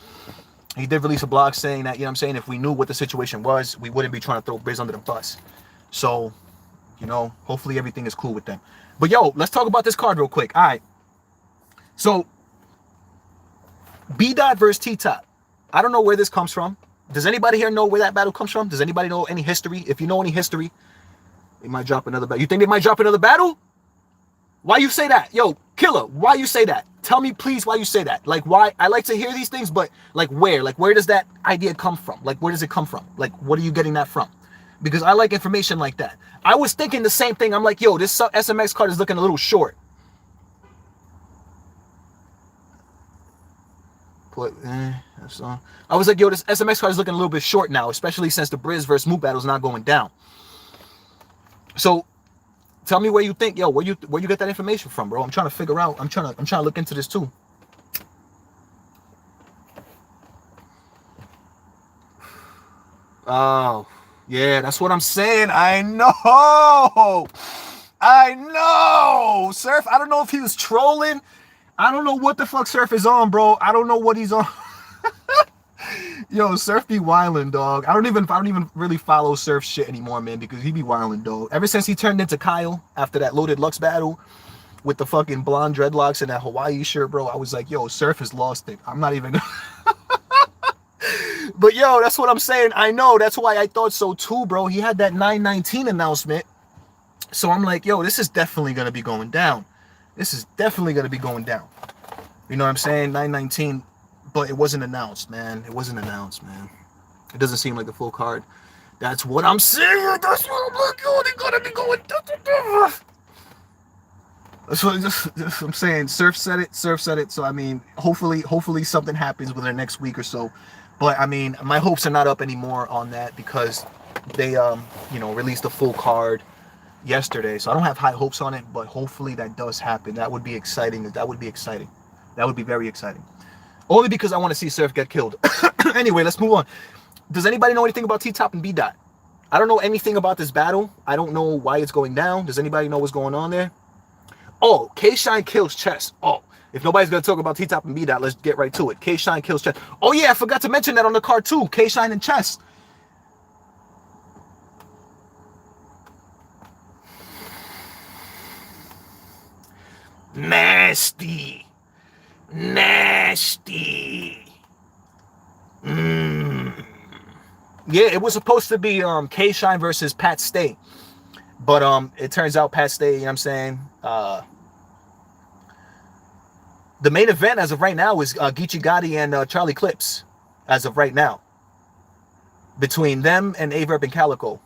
He did release a blog saying that, you know what I'm saying, if we knew what the situation was, we wouldn't be trying to throw Brizz under the bus. So, you know, hopefully everything is cool with them. But yo, let's talk about this card real quick. All right. So, B Dot versus T Top. I don't know where this comes from. Does anybody here know where that battle comes from? Does anybody know any history? If you know any history, they might drop another battle. You think they might drop another battle? Why you say that? Yo, Killer, why you say that? Tell me, please, why you say that. Like, why? I like to hear these things, but like where? Like, where does that idea come from? Like, where does it come from? Like, what are you getting that from? Because I like information like that. I was thinking the same thing. I'm like, yo, this SMX card is looking a little short. I was like, yo, this SMX card is looking a little bit short now, especially since the Brizz versus Mook battle is not going down. So tell me where you think, yo, where you get that information from, bro? I'm trying to figure out. I'm trying to look into this too. Oh, yeah, that's what I'm saying. I know. Surf, I don't know if he was trolling. I don't know what the fuck Surf is on, bro. I don't know what he's on. Yo, Surf be wildin', dog. I don't even really follow Surf shit anymore, man, because he be wildin', dog. Ever since he turned into Kyle after that Loaded Lux battle with the fucking blonde dreadlocks and that Hawaii shirt, bro, I was like, yo, Surf has lost it. I'm not even. But yo, that's what I'm saying. I know. That's why I thought so too, bro. He had that 919 announcement. So I'm like, yo, this is definitely gonna be going down. This is definitely gonna be going down. You know what I'm saying? 919. But it wasn't announced, man. It wasn't announced, man. It doesn't seem like the full card. That's what I'm saying. That's what I'm like, yo, they gotta be going. That's what I'm saying. Surf said it. Surf said it. So I mean, hopefully something happens within the next week or so. But I mean, my hopes are not up anymore on that because they released the full card yesterday. So I don't have high hopes on it. But hopefully that does happen. That would be exciting. That would be exciting. That would be very exciting. Only because I want to see Surf get killed. Anyway, let's move on. Does anybody know anything about T-Top and B-Dot? I don't know anything about this battle. I don't know why it's going down. Does anybody know what's going on there? Oh, K-Shine kills Chess. Oh, if nobody's going to talk about T-Top and B-Dot, let's get right to it. K-Shine kills Chess. Oh, yeah, I forgot to mention that on the card, too. K-Shine and Chess. Nasty. Nasty. Yeah, it was supposed to be K-Shine versus Pat Stay. But it turns out Pat Stay, you know what I'm saying? The main event as of right now is Geechi Gotti and Charlie Clips as of right now. Between them and Averb and CALICOE.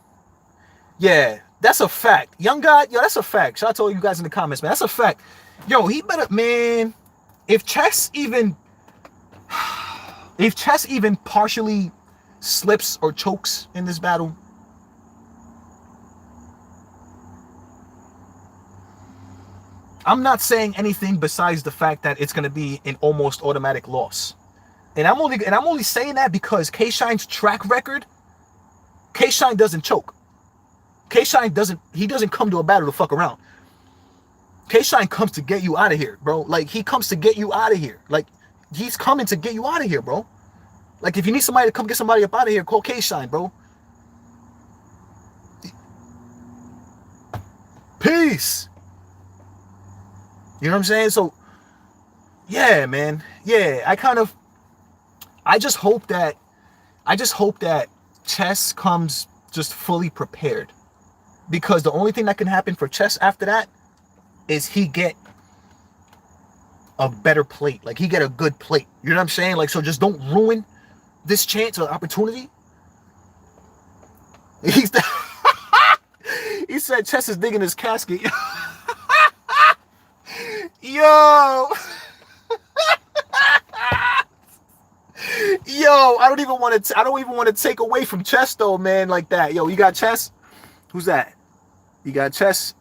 Yeah, that's a fact. Young God, yo, that's a fact. Shout out to all you guys in the comments, man. That's a fact. Yo, he better, man. If Chess even partially slips or chokes in this battle, I'm not saying anything besides the fact that it's gonna be an almost automatic loss. And I'm only saying that because K-Shine's track record, K-Shine doesn't choke. K-Shine doesn't come to a battle to fuck around. K-Shine comes to get you out of here, bro. Like, he comes to get you out of here. Like, he's coming to get you out of here, bro. Like, if you need somebody to come get somebody up out of here, call K-Shine, bro. Peace. You know what I'm saying? So, yeah, man. Yeah, I just hope that Chess comes just fully prepared. Because the only thing that can happen for Chess after that is he get a better plate. Like, he get a good plate. You know what I'm saying? Like, so just don't ruin this chance or opportunity. He said Chess is digging his casket. Yo. Yo, I don't even want to take away from Chess though, man, like that. Yo, you got Chess? Who's that? You got Chess?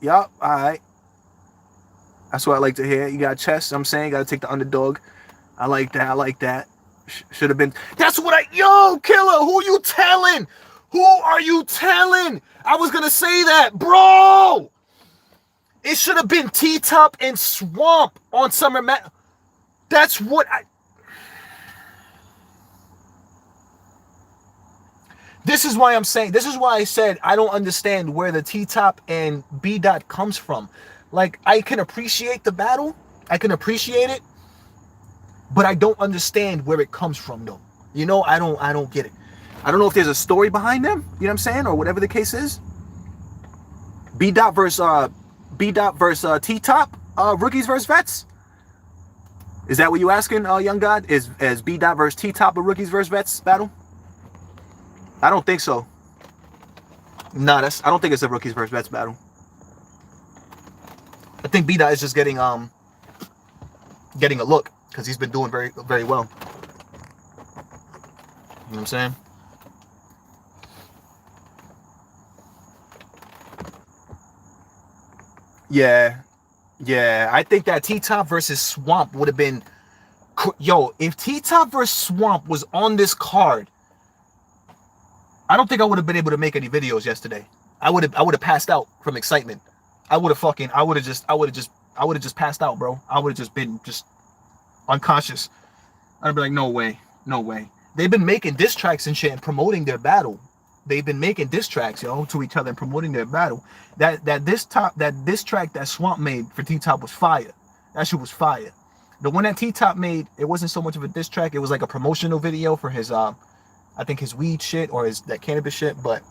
Yup, all right. That's what I like to hear. You got Chess. I'm saying you got to take the underdog. I like that. Should have been. That's what yo, Killer, who you telling? Who are you telling? I was going to say that, bro. It should have been T-Top and Swamp on Summer Mat. That's what This is why I'm saying, this is why I said I don't understand where the T-Top and B-Dot comes from. Like, I can appreciate the battle. I can appreciate it. But I don't understand where it comes from, though. You know, I don't get it. I don't know if there's a story behind them, you know what I'm saying? Or whatever the case is. B-Dot versus T-Top, rookies versus vets. Is that what you asking, Young God? Is B-Dot versus T-Top a rookies versus vets battle? I don't think so. Nah, I don't think it's a rookies versus vets battle. I think B-Dot is just getting a look because he's been doing very, very well. You know what I'm saying? Yeah. I think that T-Top versus Swamp would have been. Yo, if T-Top versus Swamp was on this card, I don't think I would have been able to make any videos yesterday. I would have passed out from excitement. I would have just passed out, bro. I would have just been unconscious. I'd be like, no way. They've been making diss tracks and shit and promoting their battle. They've been making diss tracks, yo, to each other and promoting their battle. That diss track that Swamp made for T-Top was fire. That shit was fire. The one that T-Top made, it wasn't so much of a diss track. It was like a promotional video for his, I think his weed shit or that cannabis shit. But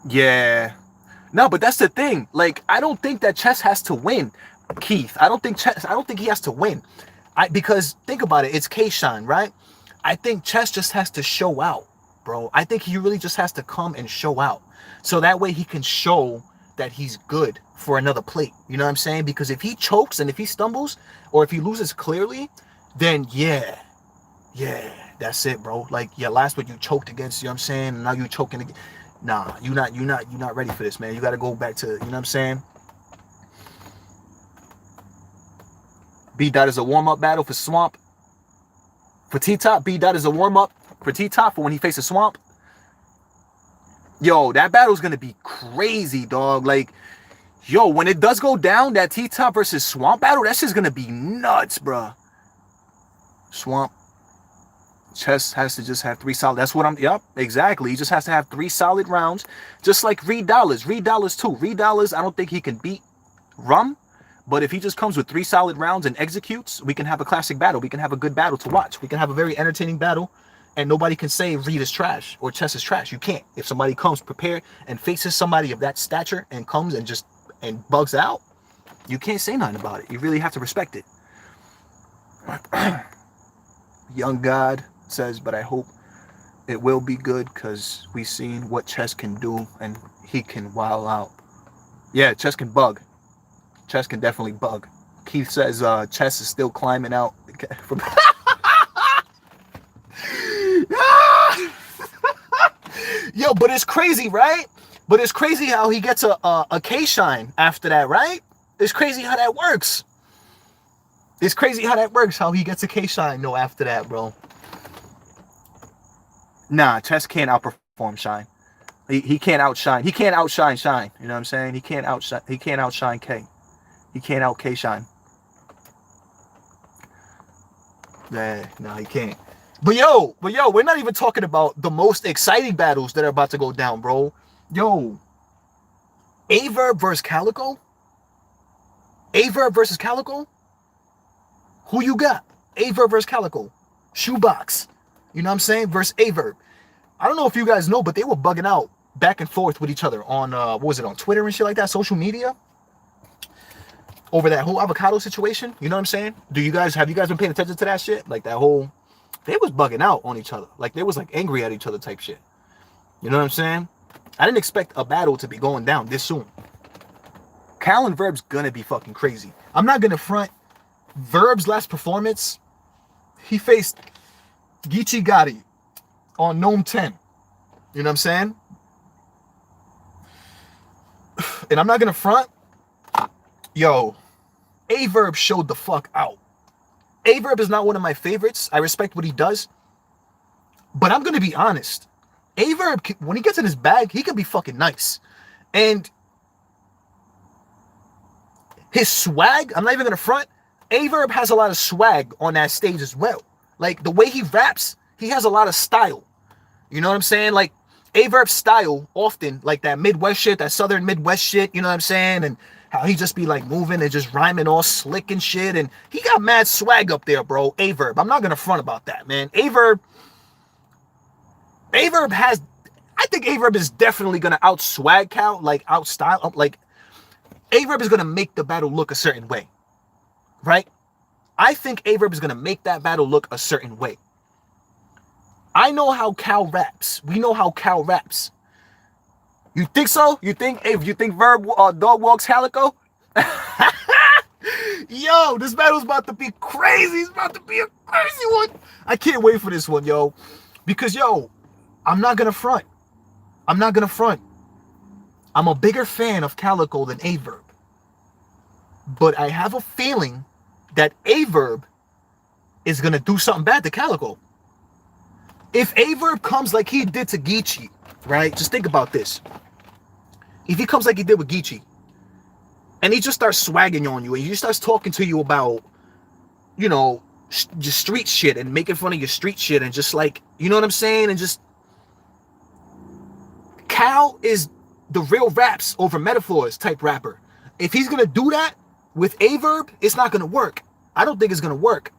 yeah, no, but that's the thing. Like, I don't think that Chess has to win, Keith. I don't think he has to win. Because think about it, it's K-Shine, right? I think Chess just has to show out, bro. I think he really just has to come and show out. So that way he can show that he's good for another plate. You know what I'm saying? Because if he chokes and if he stumbles or if he loses clearly, then yeah, that's it, bro. Like, yeah, last week you choked against, you know what I'm saying? And now you choking again. Nah, you're not ready for this, man. You got to go back to, you know what I'm saying? B-Dot is a warm-up battle for Swamp. For T-Top, B-Dot is a warm-up for T-Top for when he faces Swamp. Yo, that battle's going to be crazy, dog. Like, yo, when it does go down, that T-Top versus Swamp battle, that shit's going to be nuts, bruh. Swamp. Chess has to just have 3 solid. That's what yep, exactly. He just has to have 3 solid rounds. Just like Reed Dollars. Reed Dollars, too. Reed Dollars, I don't think he can beat Rum. But if he just comes with 3 solid rounds and executes, we can have a classic battle. We can have a good battle to watch. We can have a very entertaining battle. And nobody can say Reed is trash or Chess is trash. You can't. If somebody comes prepared and faces somebody of that stature and comes and bugs out, you can't say nothing about it. You really have to respect it. Young God says, but I hope it will be good because we've seen what Chess can do and he can wild out. Yeah, Chess can bug. Chess can definitely bug. Keith says Chess is still climbing out from Yo, but it's crazy, right? But it's crazy how he gets a K-Shine after that, right? It's crazy how that works. It's crazy how that works, how he gets a K-Shine, no, after that, bro. Nah, Chess can't outperform Shine. He can't outshine. He can't outshine Shine. You know what I'm saying? He can't outshine K. He can't out K-Shine. Yeah, no, he can't. But yo, we're not even talking about the most exciting battles that are about to go down, bro. Yo, Averb versus CALICOE? Averb versus CALICOE? Who you got? Averb versus CALICOE. Shoebox. You know what I'm saying? Versus Averb. I don't know if you guys know, but they were bugging out back and forth with each other on, what was it, on Twitter and shit like that, social media? Over that whole avocado situation. You know what I'm saying? Have you guys been paying attention to that shit? Like that whole... They was bugging out on each other. Like they was like angry at each other type shit. You know what I'm saying? I didn't expect a battle to be going down this soon. Cal and Verb's gonna be fucking crazy. I'm not gonna front. Verb's last performance, he faced Geechi Gotti on Gnome 10. You know what I'm saying? And I'm not gonna front. Yo, Averb showed the fuck out. Averb is not one of my favorites. I respect what he does. But I'm going to be honest. Averb, when he gets in his bag, he can be fucking nice. And his swag, I'm not even going to front. Averb has a lot of swag on that stage as well. Like, the way he raps, he has a lot of style. You know what I'm saying? Like, Averb's style, often, like that Midwest shit, that Southern Midwest shit, you know what I'm saying? And how he just be like moving and just rhyming all slick and shit. And he got mad swag up there, bro. Averb. I'm not going to front about that, man. Averb has... I think Averb is definitely going to out-swag Cal, like out-style. Like, Averb is going to make the battle look a certain way. Right? I think Averb is going to make that battle look a certain way. I know how Cal raps. We know how Cal raps. You think so? You think Verb dog walks CALICOE? Yo, this battle's about to be crazy. It's about to be a crazy one. I can't wait for this one, yo. Because, yo, I'm not going to front. I'm a bigger fan of CALICOE than Averb. But I have a feeling that Averb is going to do something bad to CALICOE. If Averb comes like he did to Geechi, right? Just think about this. If he comes like he did with Geechi, and he just starts swagging on you, and he starts talking to you about, you know, just street shit and making fun of your street shit and just like, you know what I'm saying? And just, Cal is the real raps over metaphors type rapper. If he's gonna do that with Averb, it's not gonna work. I don't think it's gonna work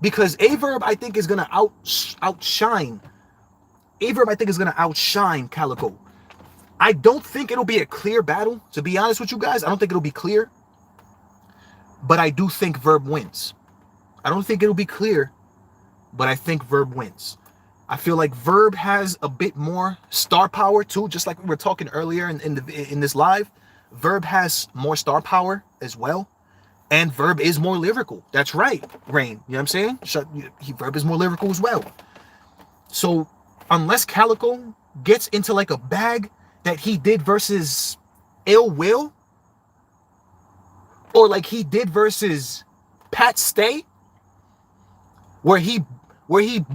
because Averb, I think, is gonna outshine. Averb, I think, is gonna outshine CALICOE. I don't think it'll be a clear battle, to be honest with you guys. I don't think it'll be clear, but I do think Verb wins. I don't think it'll be clear, but I think Verb wins. I feel like Verb has a bit more star power too, just like we were talking earlier in this live. Verb has more star power as well, and Verb is more lyrical. That's right, Rain. You know what I'm saying? Verb is more lyrical as well. So unless CALICOE gets into like a bag that he did versus Ill Will, or like he did versus Pat Stay, where he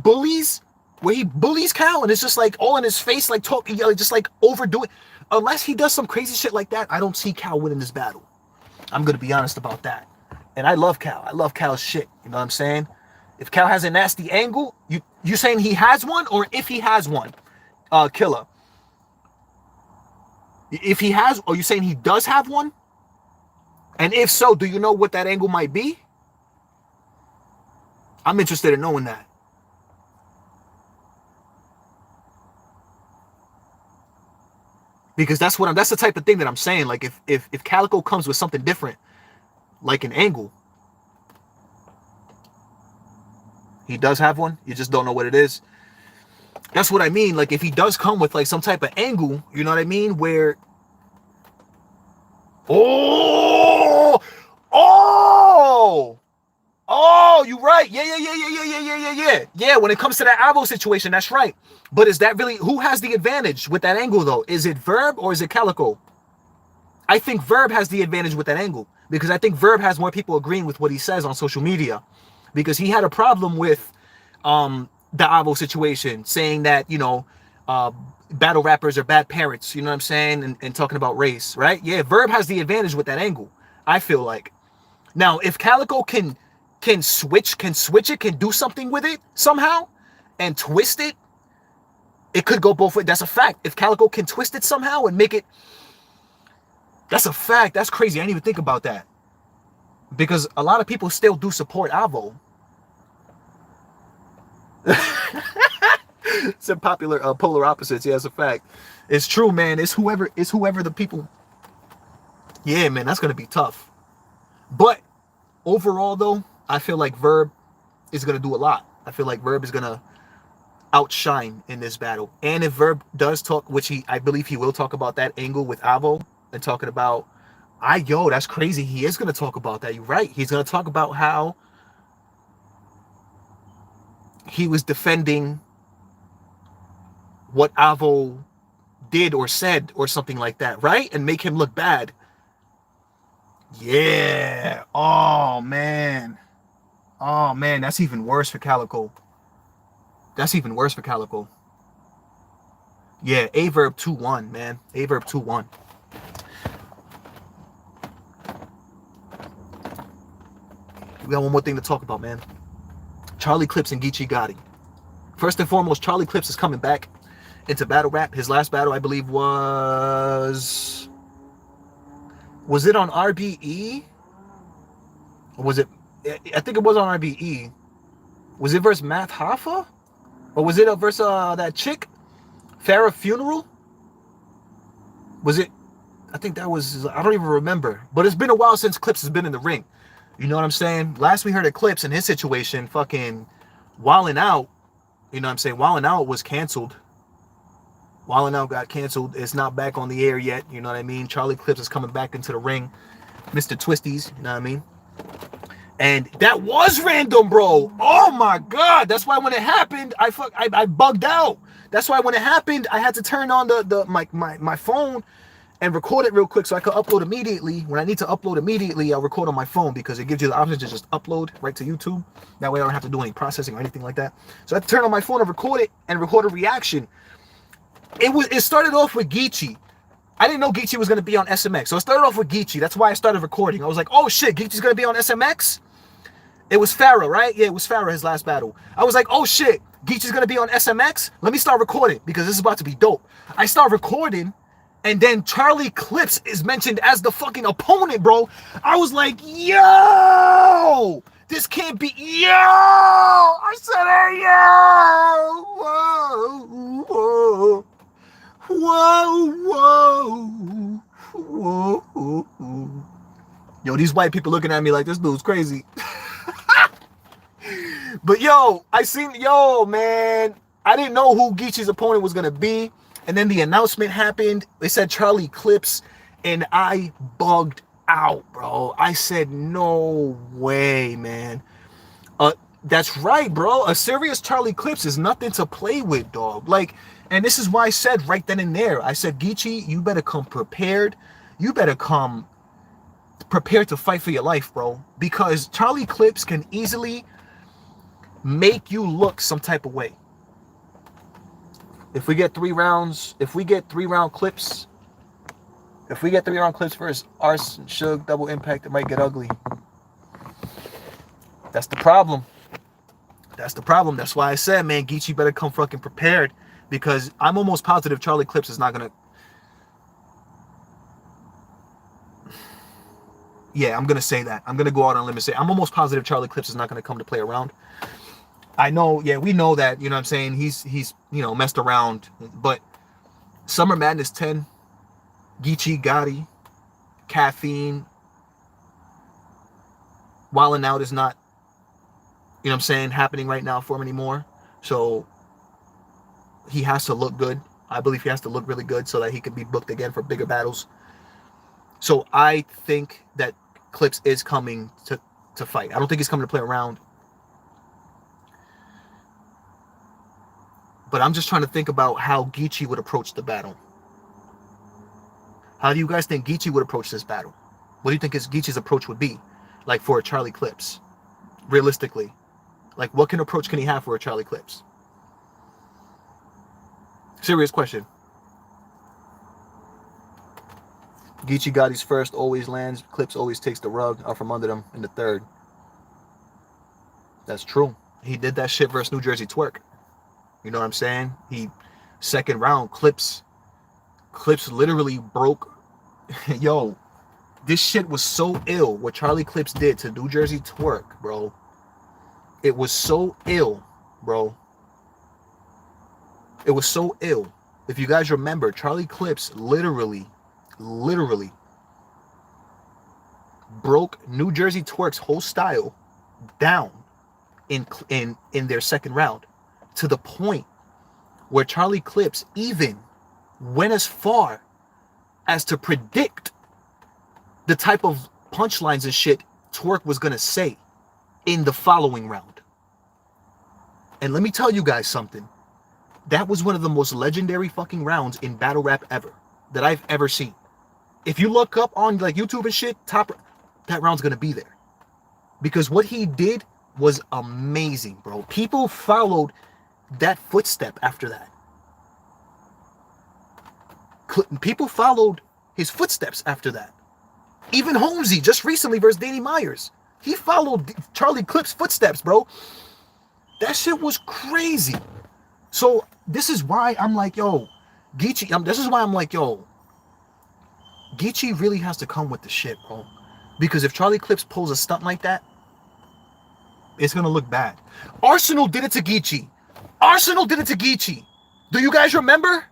bullies Cal and it's just like all in his face, like talking, just like overdoing. Unless he does some crazy shit like that, I don't see Cal winning this battle. I'm gonna be honest about that. And I love Cal. I love Cal's shit. You know what I'm saying? If Cal has a nasty angle, you saying he has one, or if he has one, Killer. If he has, or you saying he does have one? And if so, do you know what that angle might be? I'm interested in knowing that. Because that's the type of thing that I'm saying. Like if CALICOE comes with something different, like an angle, he does have one. You just don't know what it is. That's what I mean. Like if he does come with like some type of angle, you know what I mean? Where, oh, you're right. Yeah. When it comes to that Avo situation, that's right. But is that really, who has the advantage with that angle though? Is it Verb or is it CALICOE? I think Verb has the advantage with that angle because I think Verb has more people agreeing with what he says on social media, because he had a problem with the Avo situation, saying that, you know, battle rappers are bad parents, you know what I'm saying, and talking about race, right? Yeah, Verb has the advantage with that angle, I feel like. Now, if CALICOE can switch it, can do something with it somehow and twist it, it could go both ways. That's a fact. If CALICOE can twist it somehow and make it, that's a fact. That's crazy. I didn't even think about that. Because a lot of people still do support Avo. Some popular polar opposites. Yeah, it's a fact. It's true, man. It's whoever the people. Yeah, man, that's gonna be tough. But overall, though, I feel like Verb is gonna do a lot. I feel like Verb is gonna outshine in this battle. And if Verb does talk, which I believe he will talk about that angle with Avo and talking about, that's crazy. He is gonna talk about that. You're right. He's gonna talk about how he was defending what Avo did or said or something like that, right? And make him look bad. Yeah. Oh man, that's even worse for CALICOE. That's even worse for CALICOE. Yeah, Averb 2-1, man. Averb 2-1. We got one more thing to talk about, man. Charlie Clips and Geechi Gotti. First and foremost, Charlie Clips is coming back into battle rap. His last battle, I believe, was it on RBE? Or was it? I think it was on RBE. Was it versus Math Hoffa? Or was it versus that chick, Farrah Funeral? Was it? I think that was. I don't even remember. But it's been a while since Clips has been in the ring. You know what I'm saying? Last we heard of Clips in his situation, fucking Wildin' Out. You know what I'm saying? Wildin' Out was canceled. Wildin' Out got canceled. It's not back on the air yet. You know what I mean? Charlie Clips is coming back into the ring. Mr. Twisties. You know what I mean? And that was random, bro. Oh my God. That's why when it happened, I bugged out. That's why when it happened, I had to turn on my phone and record it real quick so I could upload immediately. When I need to upload immediately, I'll record on my phone because it gives you the option to just upload right to YouTube. That way I don't have to do any processing or anything like that. So I had to turn on my phone and record it and record a reaction. It started off with Geechi. I didn't know Geechi was going to be on SMX. So it started off with Geechi. That's why I started recording. I was like, oh shit, Geechi's going to be on SMX? It was Farrah, right? Yeah, it was Farrah, his last battle. I was like, oh shit, Geechi's gonna be on SMX? Let me start recording because this is about to be dope. I start recording, and then Charlie Clips is mentioned as the fucking opponent, bro. I was like, yo, this can't be, yo. I said, hey, yo. Whoa, whoa, whoa, whoa. Yo, these white people looking at me like this dude's crazy. But yo, man, I didn't know who Geechi's opponent was gonna be. And then the announcement happened. They said Charlie Clips, and I bugged out, bro. I said, no way, man. That's right, bro. A serious Charlie Clips is nothing to play with, dog. Like, and this is why I said right then and there, I said, Geechi, you better come prepared. You better come prepared to fight for your life, bro. Because Charlie Clips can easily make you look some type of way. If we get 3 rounds, if we get 3-round clips, versus Arse and Suge, double impact, it might get ugly. That's the problem. That's why I said, man, Geechi better come fucking prepared, because I'm almost positive Charlie Clips is not gonna. Yeah, I'm gonna say that. I'm gonna go out on a limb and say I'm almost positive Charlie Clips is not gonna come to play around. I know, yeah, we know that, you know what I'm saying, he's you know, messed around, but Summer Madness 10, Geechi, Gotti, Caffeine, Wildin' Out is not, you know what I'm saying, happening right now for him anymore. So he has to look good. I believe he has to look really good so that he can be booked again for bigger battles. So I think that Clips is coming to fight. I don't think he's coming to play around. But I'm just trying to think about how Geechi would approach the battle. How do you guys think Geechi would approach this battle? What do you think Geechi's approach would be? Like for a Charlie Clips? Realistically. Like what approach can he have for a Charlie Clips? Serious question. Geechi Gotti's first always lands. Clips always takes the rug out from under them in the third. That's true. He did that shit versus New Jersey Twerk. You know what I'm saying? Second round, Clips literally broke. Yo, this shit was so ill. What Charlie Clips did to New Jersey Twerk, bro. It was so ill, bro. It was so ill. If you guys remember, Charlie Clips literally broke New Jersey Twerk's whole style down in their second round, to the point where Charlie Clips even went as far as to predict the type of punchlines and shit Twerk was gonna say in the following round. And let me tell you guys something. That was one of the most legendary fucking rounds in battle rap ever that I've ever seen. If you look up on like YouTube and shit, that round's gonna be there. Because what he did was amazing, bro. People followed that footstep after that. People followed his footsteps after that. Even Homesi, just recently versus Danny Myers, he followed Charlie Clips' footsteps, bro. That shit was crazy. So this is why I'm like, yo, Geechi. This is why I'm like, yo, Geechi really has to come with the shit, bro. Because if Charlie Clips pulls a stunt like that, it's gonna look bad. Arsenal did it to Geechi. Arsenal did it to Geechi. Do you guys remember?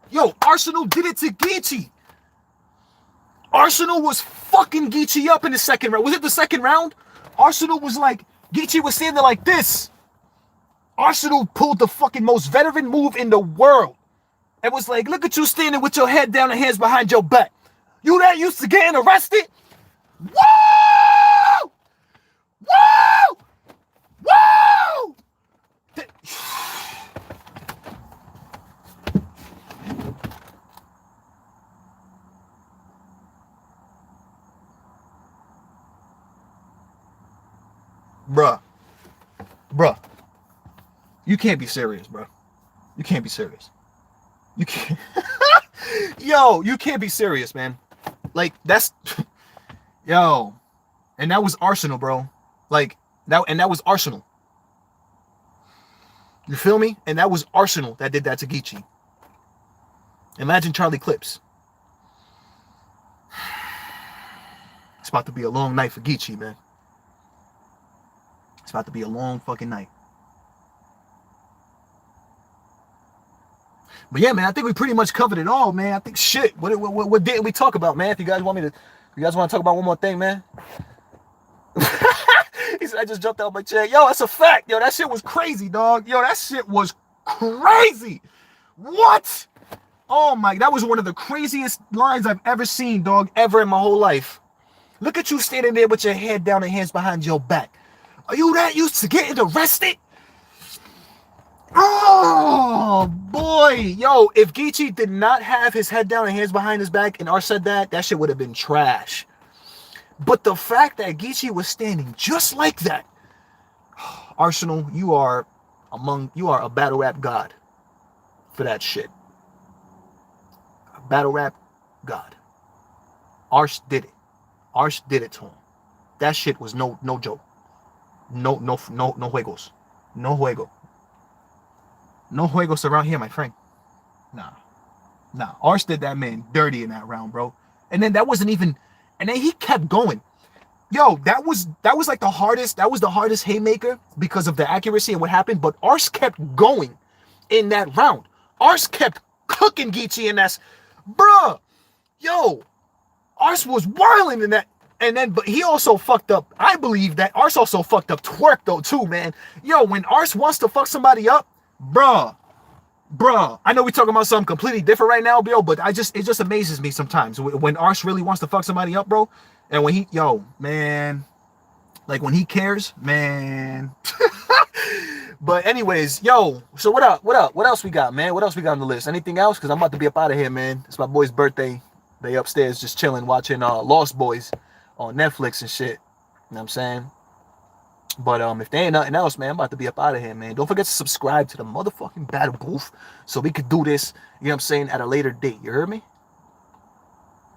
Yo, Arsenal did it to Geechi. Arsenal was fucking Geechi up in the second round. Was it the second round? Arsenal was like, Geechi was standing there like this. Arsenal pulled the fucking most veteran move in the world. It was like, look at you standing with your head down and hands behind your back. You that used to getting arrested? Woo! Woo! Woo! Bruh. You can't be serious, bro. You can't be serious. You can't. Yo, you can't be serious, man. Like, that's... Yo. And that was Arsenal, bro. Like, That was Arsenal. You feel me? And that was Arsenal that did that to Geechi. Imagine Charlie Clips. It's about to be a long night for Geechi, man. It's about to be a long fucking night. But yeah, man, I think we pretty much covered it all, man. I think shit. What didn't we talk about, man? If you guys want to talk about one more thing, man. He said I just jumped out my chair. Yo, that's a fact. Yo, that shit was crazy, dog. Yo, that shit was crazy. What? Oh my, that was one of the craziest lines I've ever seen, dog, ever in my whole life. Look at you standing there with your head down and hands behind your back. Are you that used to getting arrested? Oh boy, yo, if Geechi did not have his head down and hands behind his back and Ars said that shit would have been trash. But the fact that Geechi was standing just like that, Arsenal, you are a battle rap god for that shit. A battle rap god. Ars did it. Ars did it to him. That shit was no joke. No juegos. No juego. No juegos around here, my friend. Nah. Ars did that man dirty in that round, bro. And then that wasn't even, and then he kept going. Yo, that was like the hardest haymaker because of the accuracy and what happened, but Ars kept going in that round. Ars kept cooking Geechi, and that's, bruh, yo, Ars was wilding in that. And then, but he also fucked up. I believe that Ars also fucked up Twerk though too, man. Yo, when Ars wants to fuck somebody up, bruh, I know we're talking about something completely different right now, Bill, but it just amazes me sometimes when Ars really wants to fuck somebody up, bro. And when he, yo, man, like when he cares, man. But anyways, yo, so what up? What else we got, man? What else we got on the list? Anything else? Because I'm about to be up out of here, man. It's my boy's birthday. They upstairs just chilling, watching Lost Boys on Netflix and shit. You know what I'm saying? But if there ain't nothing else, man, I'm about to be up out of here, man. Don't forget to subscribe to the motherfucking Battle Booth so we could do this, you know what I'm saying, at a later date. You heard me?